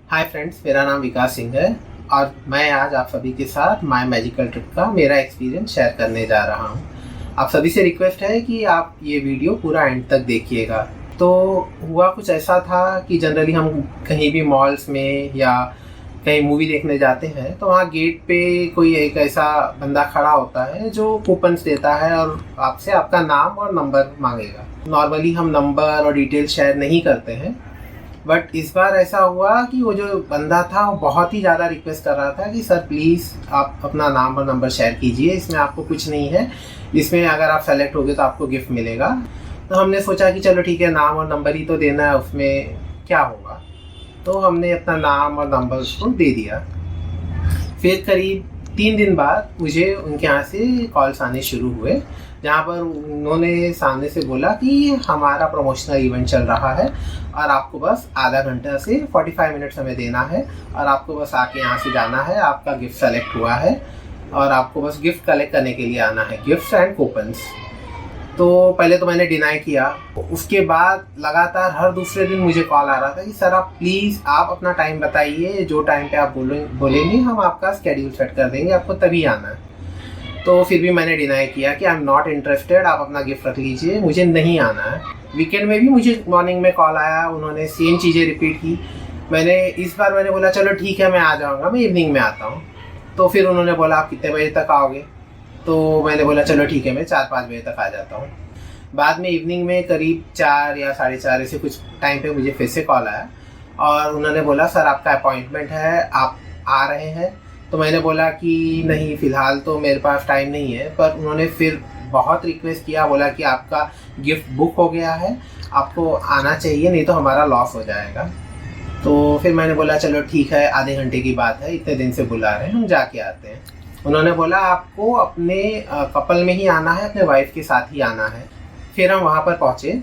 Hi friends, मेरा नाम विकास सिंह है और मैं आज आप सभी के साथ माय मैजिकल ट्रिप का मेरा एक्सपीरियंस शेयर करने जा रहा हूँ। आप सभी से रिक्वेस्ट है कि आप ये वीडियो पूरा एंड तक देखिएगा। तो हुआ कुछ ऐसा था कि जनरली हम कहीं भी मॉल्स में या कहीं मूवी देखने जाते हैं तो वहाँ गेट पे कोई एक ऐसा बंदा खड़ा होता है जो कूपन्स देता है और आपसे आपका नाम और नंबर मांगेगा। नॉर्मली हम नंबर और डिटेल शेयर नहीं करते हैं, बट इस बार ऐसा हुआ कि वो जो बंदा था वो बहुत ही ज़्यादा रिक्वेस्ट कर रहा था कि सर प्लीज़ आप अपना नाम और नंबर शेयर कीजिए, इसमें आपको कुछ नहीं है, इसमें अगर आप सेलेक्ट हो गए तो आपको गिफ्ट मिलेगा। तो हमने सोचा कि चलो ठीक है, नाम और नंबर ही तो देना है, उसमें क्या होगा। तो हमने अपना नाम और नंबर उसको दे दिया। फिर करीब 3 दिन बाद मुझे उनके यहाँ से कॉल्स आने शुरू हुए, जहाँ पर उन्होंने सामने से बोला कि हमारा प्रमोशनल इवेंट चल रहा है और आपको बस आधा घंटा से 45 मिनट समय देना है और आपको बस आके यहाँ से जाना है, आपका गिफ्ट सेलेक्ट हुआ है और आपको बस गिफ्ट कलेक्ट करने के लिए आना है, गिफ्ट्स एंड कूपन्स। तो पहले तो मैंने डिनाई किया। उसके बाद लगातार हर दूसरे दिन मुझे कॉल आ रहा था कि सर आप प्लीज़ आप अपना टाइम बताइए, जो टाइम पे आप बोलेंगे हम आपका स्केड्यूल सेट कर देंगे, आपको तभी आना है। तो फिर भी मैंने डिनाई किया कि आई एम नॉट इंटरेस्टेड, आप अपना गिफ्ट रख लीजिए, मुझे नहीं आना है। वीकेंड में भी मुझे मॉर्निंग में कॉल आया, उन्होंने सेम चीज़ें रिपीट की। इस बार मैंने बोला चलो ठीक है, मैं आ जाऊँगा, मैं इवनिंग में आता हूँ। तो फिर उन्होंने बोला आप कितने बजे तक आओगे? तो मैंने बोला चलो ठीक है, मैं 4-5 बजे तक आ जाता हूँ। बाद में इवनिंग में करीब 4 या 4:30 ऐसे कुछ टाइम पे मुझे फिर से कॉल आया और उन्होंने बोला सर आपका अपॉइंटमेंट है, आप आ रहे हैं? तो मैंने बोला कि नहीं, फ़िलहाल तो मेरे पास टाइम नहीं है। पर उन्होंने फिर बहुत रिक्वेस्ट किया, बोला कि आपका गिफ्ट बुक हो गया है, आपको आना चाहिए, नहीं तो हमारा लॉस हो जाएगा। तो फिर मैंने बोला चलो ठीक है, आधे घंटे की बात है, इतने दिन से बुला रहे हैं, हम जाके आते हैं। उन्होंने बोला आपको अपने कपल में ही आना है, अपने वाइफ के साथ ही आना है। फिर हम वहाँ पर पहुँचे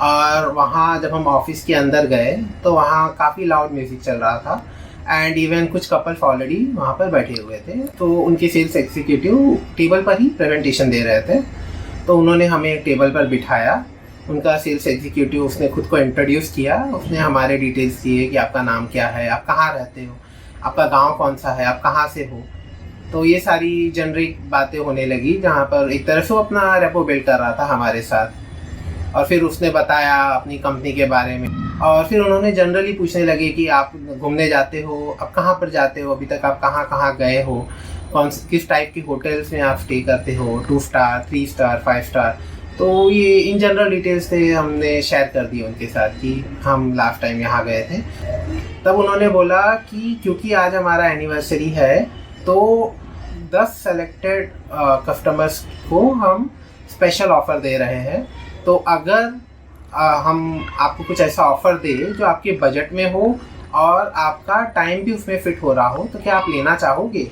और वहाँ जब हम ऑफिस के अंदर गए तो वहाँ काफ़ी लाउड म्यूज़िक चल रहा था एंड इवन कुछ कपल्स ऑलरेडी वहाँ पर बैठे हुए थे। तो उनके सेल्स एग्जीक्यूटिव टेबल पर ही प्रेजेंटेशन दे रहे थे। तो उन्होंने हमें एक टेबल पर बिठाया। उनका सेल्स एग्जीक्यूटिव, उसने खुद को इंट्रोड्यूस किया, उसने हमारे डिटेल्स दिए कि आपका नाम क्या है, आप कहाँ रहते हो, आपका गाँव कौन सा है, आप कहाँ से हो। तो ये सारी जेनरिक बातें होने लगी, जहाँ पर एक तरह से वो अपना रेपो बिल्ड कर रहा था हमारे साथ। और फिर उसने बताया अपनी कंपनी के बारे में और फिर उन्होंने जनरली पूछने लगे कि आप घूमने जाते हो, आप कहाँ पर जाते हो, अभी तक आप कहाँ कहाँ गए हो, किस टाइप के होटल्स में आप स्टे करते हो, 2 स्टार, 3 स्टार, 5 स्टार। तो ये इन जनरल डिटेल्स थे, हमने शेयर कर दिए उनके साथ कि हम लास्ट टाइम यहाँ गए थे। तब उन्होंने बोला कि क्योंकि आज हमारा एनिवर्सरी है तो 10 सेलेक्टेड कस्टमर्स को हम स्पेशल ऑफ़र दे रहे हैं। तो अगर हम आपको कुछ ऐसा ऑफ़र दें जो आपके बजट में हो और आपका टाइम भी उसमें फ़िट हो रहा हो, तो क्या आप लेना चाहोगे?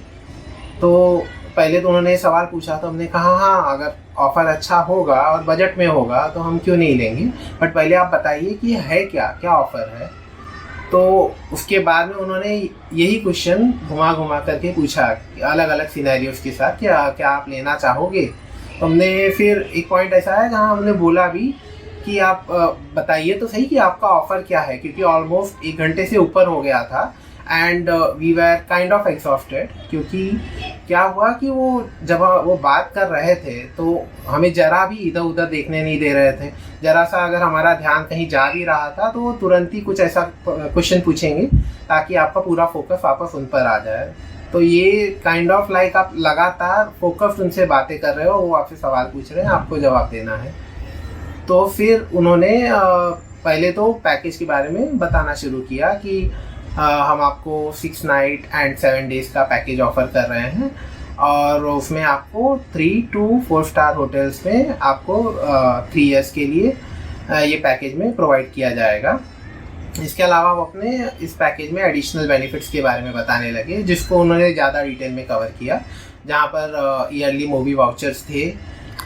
तो पहले तो उन्होंने सवाल पूछा तो हमने कहा हाँ, अगर ऑफ़र अच्छा होगा और बजट में होगा तो हम क्यों नहीं लेंगे, बट पहले आप बताइए कि है क्या क्या ऑफ़र है। तो उसके बाद में उन्होंने यही क्वेश्चन घुमा घुमा करके पूछा अलग अलग सिनेरियोस के साथ, क्या आप लेना चाहोगे। तो हमने फिर एक पॉइंट ऐसा है जहाँ हमने बोला भी कि आप बताइए तो सही कि आपका ऑफ़र क्या है, क्योंकि ऑलमोस्ट 1 घंटे से ऊपर हो गया था and we were kind of exhausted. क्योंकि क्या हुआ कि जब वो बात कर रहे थे तो हमें ज़रा भी इधर उधर देखने नहीं दे रहे थे। ज़रा सा अगर हमारा ध्यान कहीं जा भी रहा था तो वो तुरंत ही कुछ ऐसा क्वेश्चन पूछेंगे ताकि आपका पूरा फोकस वापस उन पर आ जाए। तो ये काइंड ऑफ लाइक आप लगातार फोकस्ड उनसे बातें कर रहे हो, वो आपसे सवाल पूछ रहे हैं, आपको जवाब देना है। तो फिर उन्होंने पहले तो पैकेज के बारे में बताना शुरू किया कि हम आपको 6 नाइट एंड 7 डेज़ का पैकेज ऑफ़र कर रहे हैं और उसमें आपको 3 to 4 स्टार होटल्स में आपको 3 ईयर्स के लिए ये पैकेज में प्रोवाइड किया जाएगा। इसके अलावा वो अपने इस पैकेज में एडिशनल बेनिफिट्स के बारे में बताने लगे, जिसको उन्होंने ज़्यादा डिटेल में कवर किया, जहाँ पर ईयरली मूवी वाउचर्स थे,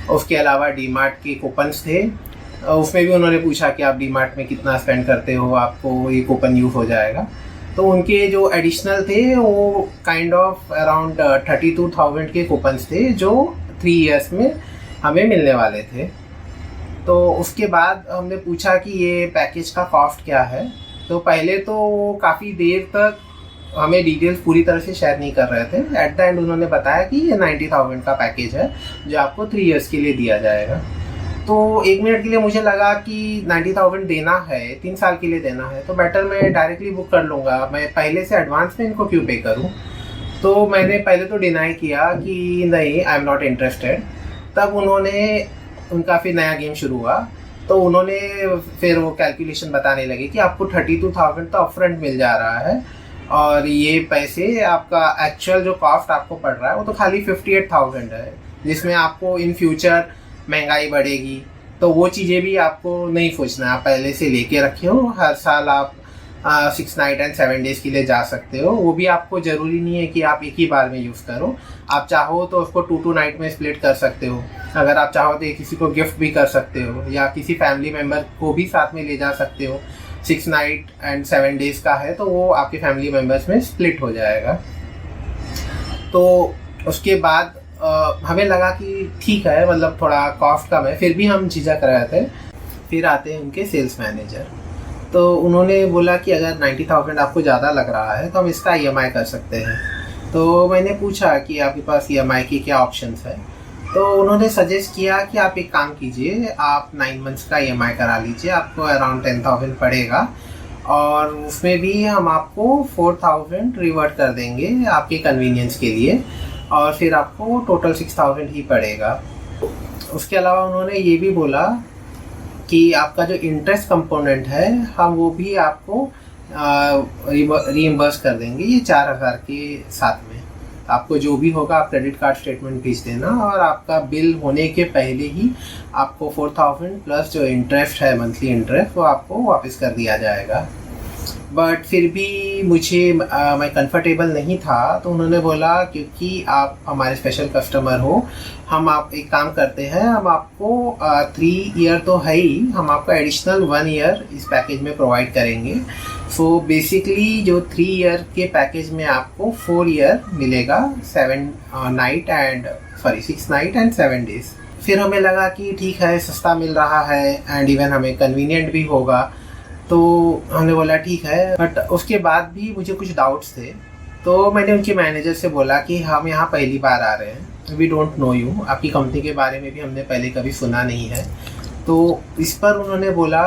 उसके अलावा डीमार्ट के कूपन्स थे। उसमें भी उन्होंने पूछा कि आप डीमार्ट में कितना स्पेंड करते हो, आपको ये कूपन यूज़ हो जाएगा। तो उनके जो एडिशनल थे वो काइंड ऑफ अराउंड 32,000 के कूपन्स थे जो 3 ईयर्स में हमें मिलने वाले थे। तो उसके बाद हमने पूछा कि ये पैकेज का कॉस्ट क्या है। तो पहले तो काफ़ी देर तक हमें डिटेल्स पूरी तरह से शेयर नहीं कर रहे थे। एट द एंड उन्होंने बताया कि ये 90,000 का पैकेज है जो आपको 3 इयर्स के लिए दिया जाएगा। तो 1 मिनट के लिए मुझे लगा कि 90,000 देना है, 3 साल के लिए देना है, तो बेटर मैं डायरेक्टली बुक कर लूँगा, मैं पहले से एडवांस में इनको क्यों पे करूँ। तो मैंने पहले तो डिनाई किया कि नहीं, आई एम नॉट इंटरेस्टेड। तब उनका फिर नया गेम शुरू हुआ। तो उन्होंने फिर वो कैलकुलेशन बताने लगे कि आपको 32,000 तो अपफ्रंट मिल जा रहा है, और ये पैसे आपका एक्चुअल जो कॉस्ट आपको पड़ रहा है वो तो खाली 58,000 है, जिसमें आपको इन फ्यूचर महंगाई बढ़ेगी तो वो चीज़ें भी आपको नहीं सोचना। आप पहले से लेके रखे हो, हर साल आप 6 नाइट एंड 7 डेज़ के लिए जा सकते हो। वो भी आपको ज़रूरी नहीं है कि आप एक ही बार में यूज़ करो, आप चाहो तो उसको 2 नाइट में स्प्लिट कर सकते हो। अगर आप चाहो तो किसी को गिफ्ट भी कर सकते हो, या किसी फैमिली मेम्बर को भी साथ में ले जा सकते हो। 6 नाइट एंड 7 डेज़ का है तो वो आपके फैमिली मेम्बर्स में स्प्लिट हो जाएगा। तो उसके बाद हमें लगा कि ठीक है, मतलब थोड़ा कॉस्ट कम है, फिर भी हम झिझक रहे थे। फिर आते हैं उनके सेल्स मैनेजर, तो उन्होंने बोला कि अगर 90,000 आपको ज़्यादा लग रहा है तो हम इसका EMI कर सकते हैं। तो मैंने पूछा कि आपके पास EMI की क्या ऑप्शंस है। तो उन्होंने सजेस्ट किया कि आप एक काम कीजिए, आप 9 मंथ्स का EMI करा लीजिए, आपको अराउंड 10,000 पड़ेगा, और उसमें भी हम आपको 4,000 रिवर्ट कर देंगे आपके कन्वीनियंस के लिए, और फिर आपको टोटल 6,000 ही पड़ेगा। उसके अलावा उन्होंने ये भी बोला कि आपका जो इंटरेस्ट कंपोनेंट है हम वो भी आपको रीइंबर्स कर देंगे, ये 4,000 के साथ में। आपको जो भी होगा आप क्रेडिट कार्ड स्टेटमेंट भेज देना, और आपका बिल होने के पहले ही आपको 4,000 प्लस जो इंटरेस्ट है, मंथली इंटरेस्ट, वो आपको वापस कर दिया जाएगा। बट फिर भी मैं कंफर्टेबल नहीं था। तो उन्होंने बोला क्योंकि आप हमारे स्पेशल कस्टमर हो, हम आप एक काम करते हैं, हम आपको 3 ईयर तो है ही, हम आपको एडिशनल 1 ईयर इस पैकेज में प्रोवाइड करेंगे। सो बेसिकली जो 3 ईयर के पैकेज में आपको 4 ईयर मिलेगा, 6 नाइट एंड 7 डेज। फिर हमें लगा कि ठीक है, सस्ता मिल रहा है एंड इवन हमें कन्वीनियंट भी होगा, तो हमने बोला ठीक है। बट उसके बाद भी मुझे कुछ डाउट्स थे। तो मैंने उनके मैनेजर से बोला कि हम यहाँ पहली बार आ रहे हैं, वी डोंट नो यू, आपकी कंपनी के बारे में भी हमने पहले कभी सुना नहीं है। तो इस पर उन्होंने बोला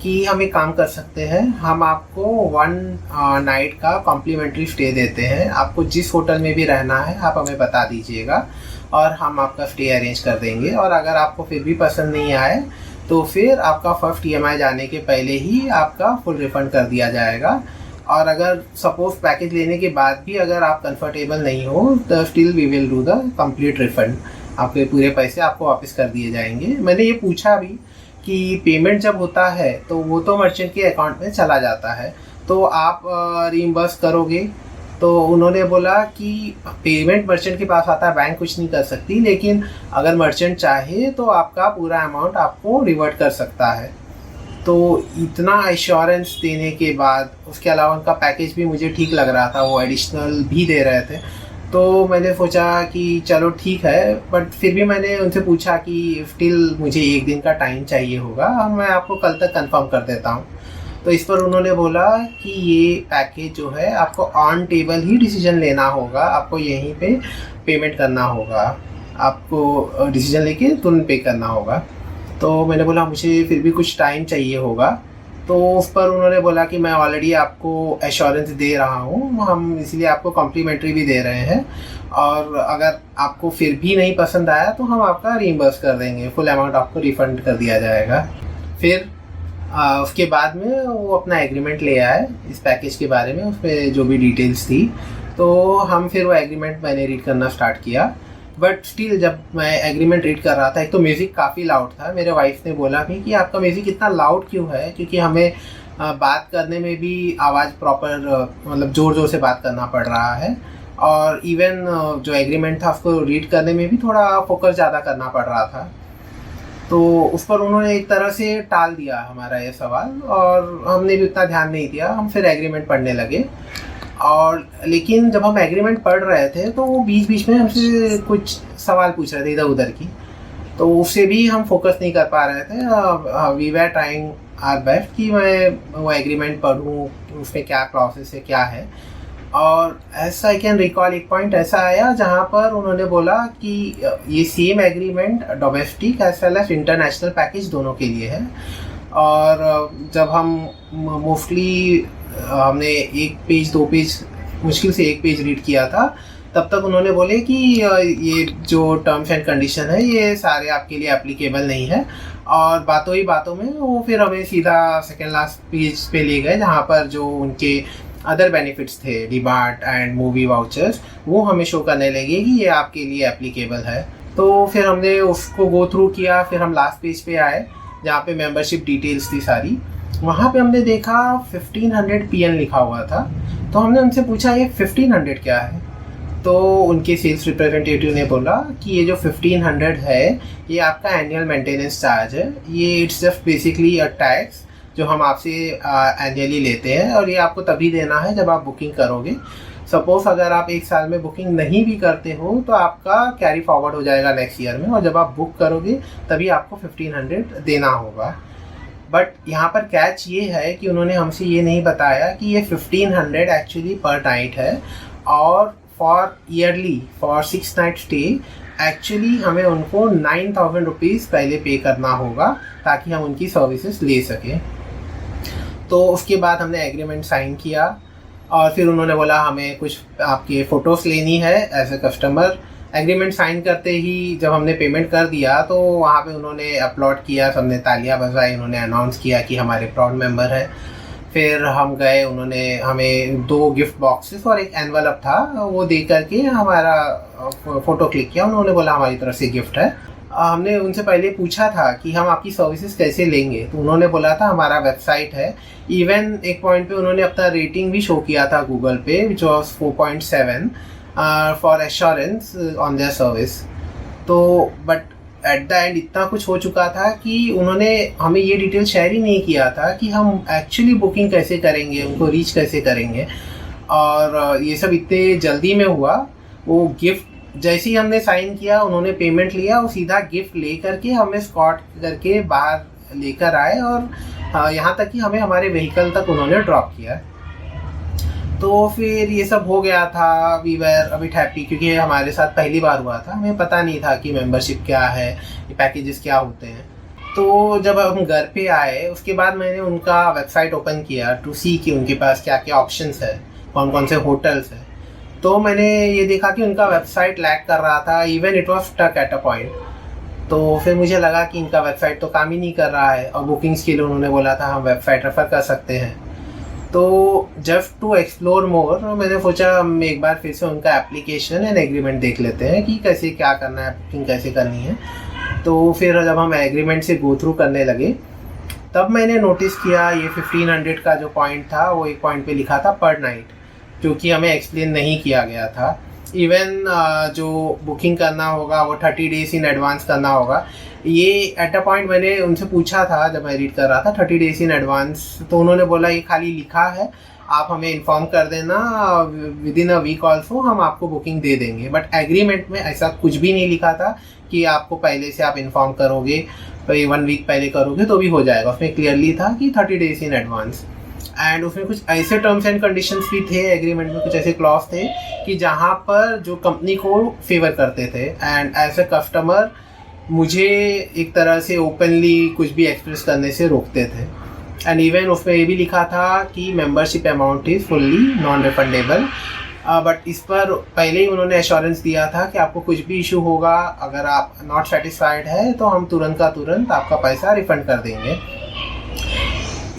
कि हम एक काम कर सकते हैं, हम आपको 1 नाइट का कॉम्प्लीमेंट्री स्टे देते हैं। आपको जिस होटल में भी रहना है आप हमें बता दीजिएगा और हम आपका स्टे अरेंज कर देंगे, और अगर आपको फिर भी पसंद नहीं आए तो फिर आपका फर्स्ट EMI जाने के पहले ही आपका फुल रिफ़ंड कर दिया जाएगा। और अगर सपोज पैकेज लेने के बाद भी अगर आप कंफर्टेबल नहीं हो तो still we will do the complete refund, आपके पूरे पैसे आपको वापस कर दिए जाएंगे। मैंने ये पूछा भी कि पेमेंट जब होता है तो वो तो मर्चेंट के अकाउंट में चला जाता है, तो आप रीइंबर्स करोगे? तो उन्होंने बोला कि पेमेंट मर्चेंट के पास आता है, बैंक कुछ नहीं कर सकती, लेकिन अगर मर्चेंट चाहे तो आपका पूरा अमाउंट आपको रिवर्ट कर सकता है। तो इतना एश्योरेंस देने के बाद, उसके अलावा उनका पैकेज भी मुझे ठीक लग रहा था, वो एडिशनल भी दे रहे थे, तो मैंने सोचा कि चलो ठीक है। बट फिर भी मैंने उनसे पूछा कि स्टिल मुझे 1 दिन का टाइम चाहिए होगा, मैं आपको कल तक कंफर्म कर देता हूँ। तो इस पर उन्होंने बोला कि ये पैकेज जो है आपको ऑन टेबल ही डिसीजन लेना होगा, आपको यहीं पे पेमेंट करना होगा, आपको डिसीजन लेके तुरंत पे करना होगा। तो मैंने बोला मुझे फिर भी कुछ टाइम चाहिए होगा। तो उस पर उन्होंने बोला कि मैं ऑलरेडी आपको एश्योरेंस दे रहा हूँ, हम इसलिए आपको कॉम्प्लीमेंट्री भी दे रहे हैं, और अगर आपको फिर भी नहीं पसंद आया तो हम आपका रीइंबर्स कर देंगे, फुल अमाउंट आपको रिफ़ंड कर दिया जाएगा। फिर उसके बाद में वो अपना एग्रीमेंट ले आए इस पैकेज के बारे में, उसमें जो भी डिटेल्स थी। तो हम फिर वो एग्रीमेंट मैंने रीड करना स्टार्ट किया। बट स्टिल जब मैं एग्रीमेंट रीड कर रहा था, एक तो म्यूज़िक काफ़ी लाउड था। मेरे वाइफ ने बोला भी कि आपका म्यूज़िक इतना लाउड क्यों है, क्योंकि हमें बात करने में भी आवाज़ प्रॉपर, मतलब ज़ोर ज़ोर से बात करना पड़ रहा है, और इवन जो एग्रीमेंट था उसको रीड करने में भी थोड़ा फोकस ज़्यादा करना पड़ रहा था। तो उस पर उन्होंने एक तरह से टाल दिया हमारा ये सवाल, और हमने भी उतना ध्यान नहीं दिया। हम फिर एग्रीमेंट पढ़ने लगे, और लेकिन जब हम एग्रीमेंट पढ़ रहे थे तो वो बीच बीच में हमसे कुछ सवाल पूछ रहे थे इधर उधर की, तो उससे भी हम फोकस नहीं कर पा रहे थे। We were trying our best कि मैं वो एग्रीमेंट पढ़ूँ, उसमें क्या क्लॉसेस है, क्या है। और ऐसा आई कैन रिकॉल एक पॉइंट ऐसा आया जहाँ पर उन्होंने बोला कि ये same agreement domestic as well as international package दोनों के लिए है। और जब हम मोस्टली हमने 1 पेज 2 पेज, मुश्किल से 1 पेज रीड किया था, तब तक उन्होंने बोले कि ये जो टर्म्स एंड कंडीशन है ये सारे आपके लिए एप्लीकेबल नहीं है। और बातों ही बातों में वो फिर हमें सीधा सेकेंड लास्ट पेज पे ले गए जहाँ पर जो उनके अदर बेनिफिट्स थे, डिमार्ट एंड मूवी वाउचर्स, वो हमें शो करने लगे कि ये आपके लिए एप्लीकेबल है। तो फिर हमने उसको गो थ्रू किया। फिर हम लास्ट पेज पे आए जहाँ पे मेंबरशिप डिटेल्स थी सारी। वहाँ पे हमने देखा 1500 PN लिखा हुआ था। तो हमने उनसे पूछा ये 1500 क्या है। तो उनके सेल्स रिप्रेजेंटेटिव ने बोला कि ये जो 1500 है ये आपका एनुअल मेंटेनेंस चार्ज है। ये it's just basically a tax जो हम आपसे एनुअली लेते हैं, और ये आपको तभी देना है जब आप बुकिंग करोगे। सपोज अगर आप 1 साल में बुकिंग नहीं भी करते हो तो आपका कैरी फॉरवर्ड हो जाएगा नेक्स्ट ईयर में, और जब आप बुक करोगे तभी आपको 1500 देना होगा। बट यहाँ पर कैच ये है कि उन्होंने हमसे ये नहीं बताया कि ये 1500 एक्चुअली पर नाइट है, और for yearly for 6 night stay actually हमें उनको 9000 रुपीज़ पहले पे करना होगा ताकि हम उनकी सर्विसेज ले सकें। तो उसके बाद हमने एग्रीमेंट साइन किया, और फिर उन्होंने बोला हमें कुछ आपके फ़ोटोज़ लेनी है as a customer. Agreement sign करते ही जब हमने पेमेंट कर दिया तो वहाँ पे उन्होंने अपलोड किया, सबने तालियां बजाई, उन्होंने अनाउंस किया कि हमारे प्राउड मेंबर है। फिर हम गए, उन्होंने हमें 2 गिफ्ट बॉक्सेस और एक एनवलप था, वो दे करके हमारा फ़ोटो क्लिक किया। उन्होंने बोला हमारी तरफ से गिफ्ट है। हमने उनसे पहले पूछा था कि हम आपकी सर्विसेज कैसे लेंगे, तो उन्होंने बोला था हमारा वेबसाइट है। इवन एक पॉइंट पे उन्होंने अपना रेटिंग भी शो किया था गूगल पे, which was 4.7 for assurance on their service. तो बट एट द एंड इतना कुछ हो चुका था कि उन्होंने हमें ये डिटेल शेयर ही नहीं किया था कि हम एक्चुअली बुकिंग कैसे करेंगे, उनको रीच कैसे करेंगे। और ये सब इतने जल्दी में हुआ। वो गिफ्ट जैसे ही हमने साइन किया, उन्होंने पेमेंट लिया, वो सीधा गिफ्ट ले करके हमें स्कॉट करके बाहर लेकर आए, और यहाँ तक कि हमें हमारे व्हीकल तक उन्होंने ड्रॉप किया। तो फिर ये सब हो गया था। We were a bit happy क्योंकि हमारे साथ पहली बार हुआ था, हमें पता नहीं था कि मेंबरशिप क्या है, ये पैकेजेस क्या होते हैं। तो जब हम घर पे आए उसके बाद मैंने उनका वेबसाइट ओपन किया टू सी कि उनके पास क्या क्या ऑप्शंस है, कौन कौन से होटल्स हैं। तो मैंने ये देखा कि उनका वेबसाइट लैग कर रहा था, even it was stuck at a point. तो फिर मुझे लगा कि इनका वेबसाइट तो काम ही नहीं कर रहा है, और बुकिंग्स के लिए उन्होंने बोला था हम वेबसाइट रेफर कर सकते हैं। तो जस्ट टू एक्सप्लोर मोर मैंने सोचा हम एक बार फिर से उनका एप्लीकेशन एंड एग्रीमेंट देख लेते हैं कि कैसे क्या करना है, बुकिंग कैसे करनी है। तो फिर जब हम एग्रीमेंट से गो थ्रू करने लगे तब मैंने नोटिस किया ये 1500 का जो पॉइंट था वो एक पॉइंट पे लिखा था पर नाइट, जो कि हमें एक्सप्लेन नहीं किया गया था। इवन जो बुकिंग करना होगा वो 30 डेज इन एडवांस करना होगा। ये एट अ पॉइंट मैंने उनसे पूछा था जब मैं रीड कर रहा था 30 डेज इन एडवांस, तो उन्होंने बोला ये खाली लिखा है, आप हमें इन्फॉर्म कर देना within a week also, हम आपको बुकिंग दे देंगे। बट एग्रीमेंट में ऐसा कुछ भी नहीं लिखा था कि आपको पहले से आप इन्फॉर्म करोगे, 1 वीक पहले करोगे तो भी हो जाएगा। उसमें क्लियरली था कि 30 डेज इन एडवांस। एंड उसमें कुछ ऐसे टर्म्स एंड कंडीशंस भी थे एग्रीमेंट में, कुछ ऐसे क्लॉज थे कि जहाँ पर जो कंपनी को फेवर करते थे, एंड एज ए कस्टमर मुझे एक तरह से ओपनली कुछ भी एक्सप्रेस करने से रोकते थे। एंड इवन उसमें ये भी लिखा था कि membership amount is fully non refundable. But इस पर पहले ही उन्होंने एश्योरेंस दिया था कि आपको कुछ भी इशू होगा, अगर आप नॉट सेटिस्फाइड है तो हम तुरंत का तुरंत आपका पैसा रिफंड कर देंगे।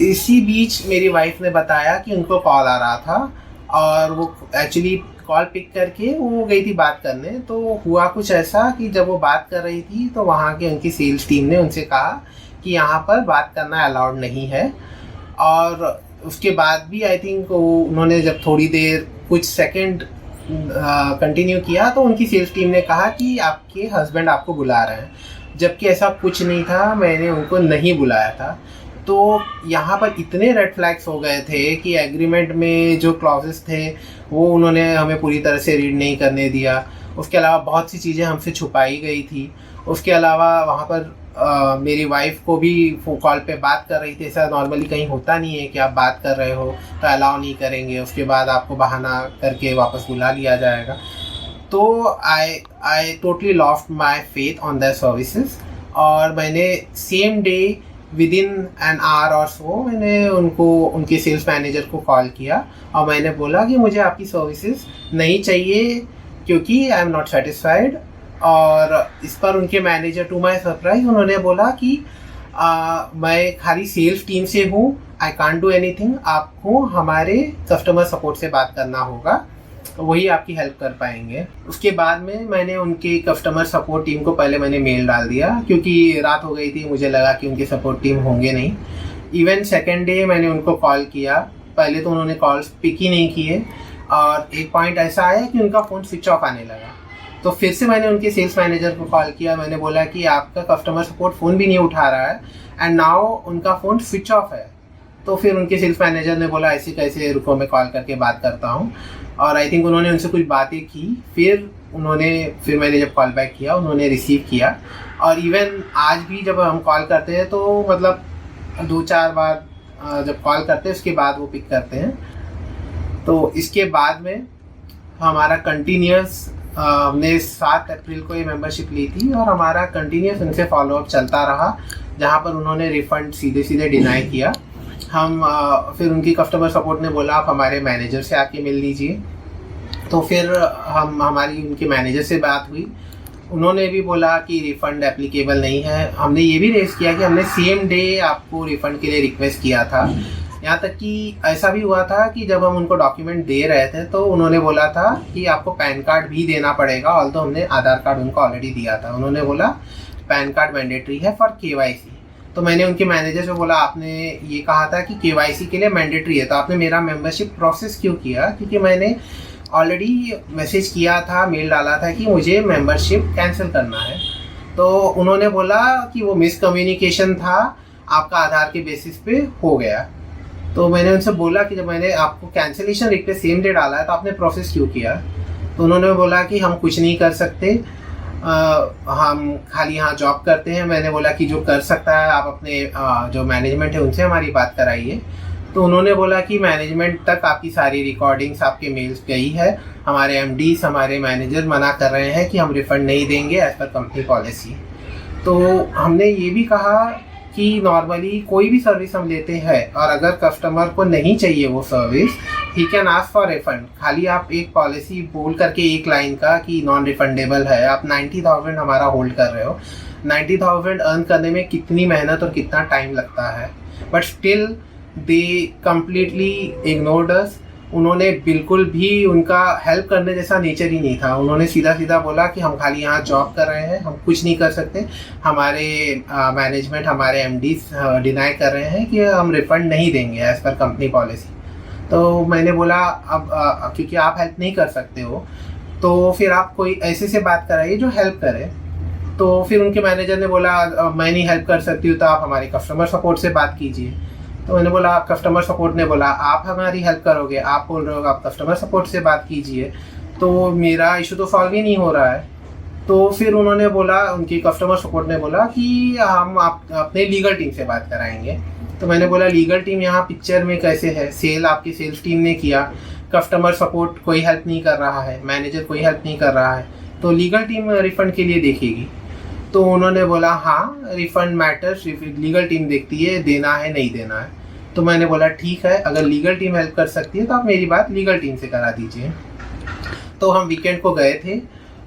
इसी बीच मेरी वाइफ ने बताया कि उनको कॉल आ रहा था, और वो एक्चुअली कॉल पिक करके वो गई थी बात करने। तो हुआ कुछ ऐसा कि जब वो बात कर रही थी तो वहाँ के उनकी सेल्स टीम ने उनसे कहा कि यहाँ पर बात करना अलाउड नहीं है। और उसके बाद भी आई थिंक उन्होंने जब थोड़ी देर कुछ सेकंड कंटिन्यू किया तो उनकी सेल्स टीम ने कहा कि आपके हस्बैंड आपको बुला रहे हैं, जबकि ऐसा कुछ नहीं था, मैंने उनको नहीं बुलाया था। तो यहाँ पर इतने रेड फ्लैग्स हो गए थे कि एग्रीमेंट में जो क्लॉजेस थे वो उन्होंने हमें पूरी तरह से रीड नहीं करने दिया। उसके अलावा बहुत सी चीज़ें हमसे छुपाई गई थी। उसके अलावा वहाँ पर मेरी वाइफ को भी कॉल पे बात कर रही थी। ऐसा नॉर्मली कहीं होता नहीं है कि आप बात कर रहे हो तो अलाउ नहीं करेंगे, उसके बाद आपको बहाना करके वापस बुला लिया जाएगा। तो I totally lost my faith on the services, और मैंने same day with in an hour और सो मैंने उनके सेल्स मैनेजर को कॉल किया और मैंने बोला कि मुझे आपकी सर्विसेज नहीं चाहिए क्योंकि आई एम नॉट सेटिस्फाइड। और इस पर उनके मैनेजर टू माय सरप्राइज उन्होंने बोला कि मैं खाली सेल्स टीम से हूँ, आई कांट डू एनीथिंग, आपको हमारे कस्टमर सपोर्ट से बात करना होगा, वही आपकी हेल्प कर पाएंगे। उसके बाद में मैंने उनके कस्टमर सपोर्ट टीम को पहले मैंने मेल डाल दिया क्योंकि रात हो गई थी, मुझे लगा कि उनके सपोर्ट टीम होंगे नहीं। इवन सेकेंड डे मैंने उनको कॉल किया, पहले तो उन्होंने कॉल्स पिक ही नहीं किए और एक पॉइंट ऐसा आया कि उनका फ़ोन स्विच ऑफ आने लगा। तो फिर से मैंने उनके सेल्स मैनेजर को कॉल किया, मैंने बोला कि आपका कस्टमर सपोर्ट फ़ोन भी नहीं उठा रहा है एंड नाउ उनका फ़ोन स्विच ऑफ है। तो फिर उनके सेल्स मैनेजर ने बोला ऐसे कैसे, रुको मैं कॉल करके बात करता हूँ। और आई थिंक उन्होंने उनसे कुछ बातें की, फिर मैंने जब कॉल बैक किया उन्होंने रिसीव किया। और इवन आज भी जब हम कॉल करते हैं तो मतलब 2-4 बार जब कॉल करते हैं उसके बाद वो पिक करते हैं। तो इसके बाद में हमारा कंटिन्यूस, हमने 7 अप्रैल को ये मेंबरशिप ली थी और हमारा कंटिन्यूस उनसे फॉलोअप चलता रहा, जहाँ पर उन्होंने रिफ़ंड सीधे डिनाई किया। हम फिर उनकी कस्टमर सपोर्ट ने बोला आप हमारे मैनेजर से आके मिल लीजिए। तो फिर हमारी उनके मैनेजर से बात हुई, उन्होंने भी बोला कि रिफ़ंड एप्लीकेबल नहीं है। हमने ये भी रेज़ किया कि हमने सेम डे आपको रिफ़ंड के लिए रिक्वेस्ट किया था। यहाँ तक कि ऐसा भी हुआ था कि जब हम उनको डॉक्यूमेंट दे रहे थे तो उन्होंने बोला था कि आपको पैन कार्ड भी देना पड़ेगा, ऑल्दो हमने आधार कार्ड उनको ऑलरेडी दिया था। उन्होंने बोला पैन कार्ड मैंडेटरी है फॉर KYC। तो मैंने उनके मैनेजर से बोला आपने ये कहा था कि KYC के लिए मैंडेटरी है, तो आपने मेरा मेंबरशिप प्रोसेस क्यों किया? क्योंकि मैंने ऑलरेडी मैसेज किया था, मेल डाला था कि मुझे मेंबरशिप कैंसिल करना है। तो उन्होंने बोला कि वो मिसकम्युनिकेशन था, आपका आधार के बेसिस पे हो गया। तो मैंने उनसे बोला कि जब मैंने आपको कैंसिलेशन रिक्वेस्ट सेम डे डाला है तो आपने प्रोसेस क्यों किया? तो उन्होंने बोला कि हम कुछ नहीं कर सकते, हम खाली यहाँ जॉब करते हैं। मैंने बोला कि जो कर सकता है आप अपने जो मैनेजमेंट है उनसे हमारी बात कराइए। तो उन्होंने बोला कि मैनेजमेंट तक आपकी सारी रिकॉर्डिंग्स, आपके मेल्स गई है, हमारे MDs, हमारे मैनेजर मना कर रहे हैं कि हम रिफ़ंड नहीं देंगे एज पर कंपनी पॉलिसी। तो हमने ये भी कहा कि नॉर्मली कोई भी सर्विस हम लेते हैं और अगर कस्टमर को नहीं चाहिए वो service, he can ask for refund. खाली आप एक पॉलिसी बोल करके एक लाइन का कि नॉन रिफंडेबल है, आप 90,000 हमारा होल्ड कर रहे हो। 90,000 अर्न करने में कितनी मेहनत और कितना टाइम लगता है, but still they completely ignored us. उन्होंने बिल्कुल भी, उनका हेल्प करने जैसा नेचर ही नहीं था। उन्होंने सीधा बोला कि हम खाली यहाँ जॉब कर रहे हैं, हम कुछ नहीं कर सकते, हमारे मैनेजमेंट, हमारे MDs डिनाई कर रहे हैं कि हम रिफ़ंड नहीं देंगे एज़ पर कंपनी पॉलिसी। तो मैंने बोला अब क्योंकि आप हेल्प नहीं कर सकते हो तो फिर आप कोई ऐसे से बात कराइए जो हेल्प करे। तो फिर उनके मैनेजर ने बोला मैं नहीं हेल्प कर सकती हूँ तो आप हमारे कस्टमर सपोर्ट से बात कीजिए। तो मैंने बोला, कस्टमर सपोर्ट ने बोला आप हमारी हेल्प करोगे, आप बोल रहे हो आप कस्टमर सपोर्ट से बात कीजिए, तो मेरा इशू तो सॉल्व ही नहीं हो रहा है। तो फिर उन्होंने बोला, उनकी कस्टमर सपोर्ट ने बोला कि हम आप अपने लीगल टीम से बात कराएंगे। तो मैंने बोला लीगल टीम यहाँ पिक्चर में कैसे है? सेल आपकी सेल्स टीम ने किया, कस्टमर सपोर्ट कोई हेल्प नहीं कर रहा है, मैनेजर कोई हेल्प नहीं कर रहा है, तो लीगल टीम रिफंड के लिए देखेगी। तो उन्होंने बोला हाँ, रिफंड मैटर्स लीगल टीम देखती है, देना है नहीं देना है। तो मैंने बोला ठीक है, अगर लीगल टीम हेल्प कर सकती है तो आप मेरी बात लीगल टीम से करा दीजिए। तो हम वीकेंड को गए थे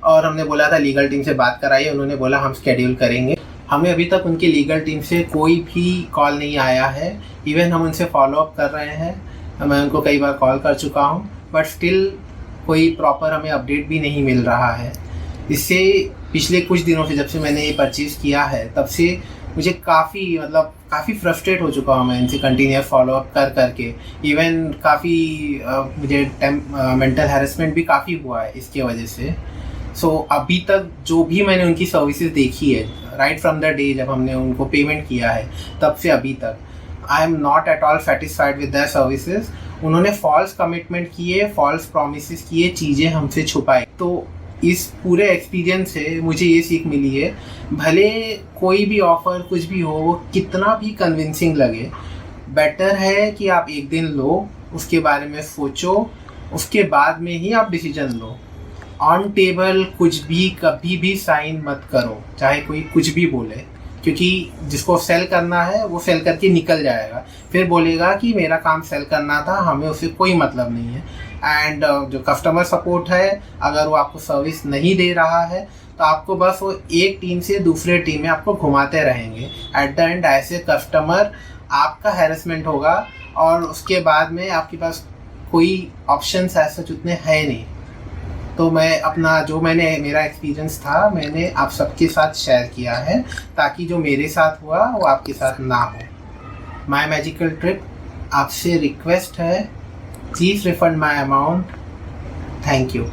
और हमने बोला था लीगल टीम से बात कराइए, उन्होंने बोला हम शेड्यूल करेंगे। हमें अभी तक उनकी लीगल टीम से कोई भी कॉल नहीं आया है, इवन हम उनसे फॉलोअप कर रहे हैं, मैं उनको कई बार कॉल कर चुका हूँ, बट स्टिल कोई प्रॉपर हमें अपडेट भी नहीं मिल रहा है। इससे पिछले कुछ दिनों से, जब से मैंने ये परचेज़ किया है तब से मुझे काफ़ी फ्रस्ट्रेट हो चुका हूँ मैं इनसे कंटिन्यूस फॉलोअप करके। इवन काफ़ी मुझे मेंटल हैरेसमेंट भी काफ़ी हुआ है इसके वजह से। सो अभी तक जो भी मैंने उनकी सर्विसेज देखी है, राइट फ्रॉम द डे जब हमने उनको पेमेंट किया है तब से अभी तक, I am not at all satisfied with their services. उन्होंने फॉल्स कमिटमेंट किए, फॉल्स प्रॉमिसेस किए, चीज़ें हमसे छुपाई। तो इस पूरे एक्सपीरियंस से मुझे ये सीख मिली है, भले कोई भी ऑफ़र कुछ भी हो, वो कितना भी कन्विंसिंग लगे, बेटर है कि आप एक दिन लो, उसके बारे में सोचो, उसके बाद में ही आप डिसीजन लो। ऑन टेबल कुछ भी कभी भी साइन मत करो, चाहे कोई कुछ भी बोले, क्योंकि जिसको सेल करना है वो सेल करके निकल जाएगा, फिर बोलेगा कि मेरा काम सेल करना था, हमें उससे कोई मतलब नहीं है। एंड जो कस्टमर सपोर्ट है, अगर वो आपको सर्विस नहीं दे रहा है तो आपको बस वो एक टीम से दूसरे टीम में आपको घुमाते रहेंगे। एट द एंड ऐसे कस्टमर आपका हैरेसमेंट होगा और उसके बाद में आपके पास कोई ऑप्शंस ऐसे उतने है नहीं। तो मैं अपना जो मेरा एक्सपीरियंस था मैंने आप सबके साथ शेयर किया है, ताकि जो मेरे साथ हुआ वो आपके साथ ना हो। माय मैजिकल ट्रिप आपसे रिक्वेस्ट है, please refund my amount. Thank you.